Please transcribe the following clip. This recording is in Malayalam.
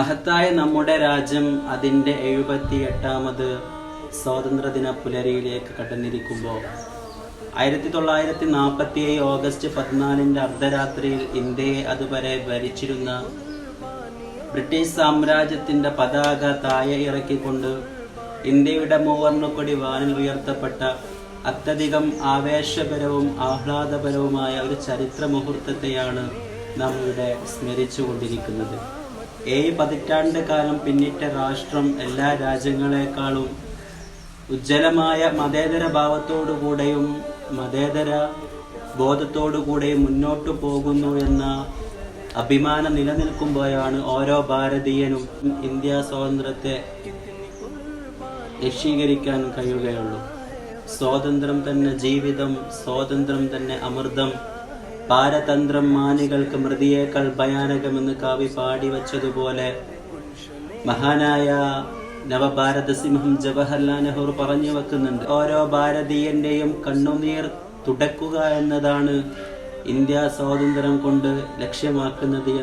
മഹത്തായ നമ്മുടെ രാജ്യം അതിൻ്റെ 78ാമത് സ്വാതന്ത്ര്യദിന പുലരിയിലേക്ക് കടന്നിരിക്കുമ്പോൾ 1947 ഓഗസ്റ്റ് 14 അർദ്ധരാത്രിയിൽ ഇന്ത്യയെ അതുവരെ ഭരിച്ചിരുന്ന ബ്രിട്ടീഷ് സാമ്രാജ്യത്തിന്റെ പതാക താഴെ ഇറക്കിക്കൊണ്ട് ഇന്ത്യയുടെ മൂവർണ്ണക്കൊടി വാനിൽ ഉയർത്തപ്പെട്ട അത്യധികം ആവേശപരവും ആഹ്ലാദപരവുമായ ഒരു ചരിത്ര മുഹൂർത്തത്തെയാണ് നാം ഇവിടെ സ്മരിച്ചുകൊണ്ടിരിക്കുന്നത്. 7 പതിറ്റാണ്ട് കാലം പിന്നിട്ട രാഷ്ട്രം എല്ലാ രാജ്യങ്ങളെക്കാളും ഉജ്ജ്വലമായ മതേതര ഭാവത്തോടുകൂടെയും മതേതര ബോധത്തോടുകൂടെയും മുന്നോട്ടു പോകുന്നു എന്ന അഭിമാനം നിലനിൽക്കുമ്പോഴാണ് ഓരോ ഭാരതീയനും ഇന്ത്യ സ്വാതന്ത്ര്യത്തെ യക്ഷീകരിക്കാൻ കഴിയുകയുള്ളൂ. സ്വാതന്ത്ര്യം തന്നെ ജീവിതം, സ്വാതന്ത്ര്യം തന്നെ അമൃതം, പാരതന്ത്രം മാനികൾക്ക് മൃതിയേക്കാൾ ഭയാനകമെന്ന് കവി പാടിവച്ചതുപോലെ മഹാനായ നവഭാരത സിംഹം ജവഹർലാൽ നെഹ്റു പറഞ്ഞു വെക്കുന്നുണ്ട്. ഓരോ ഭാരതീയന്റെയും കണ്ണുനീർ തുടക്കുക എന്നതാണ് ഇന്ത്യ സ്വാതന്ത്ര്യം കൊണ്ട് ലക്ഷ്യമാക്കുന്നത്.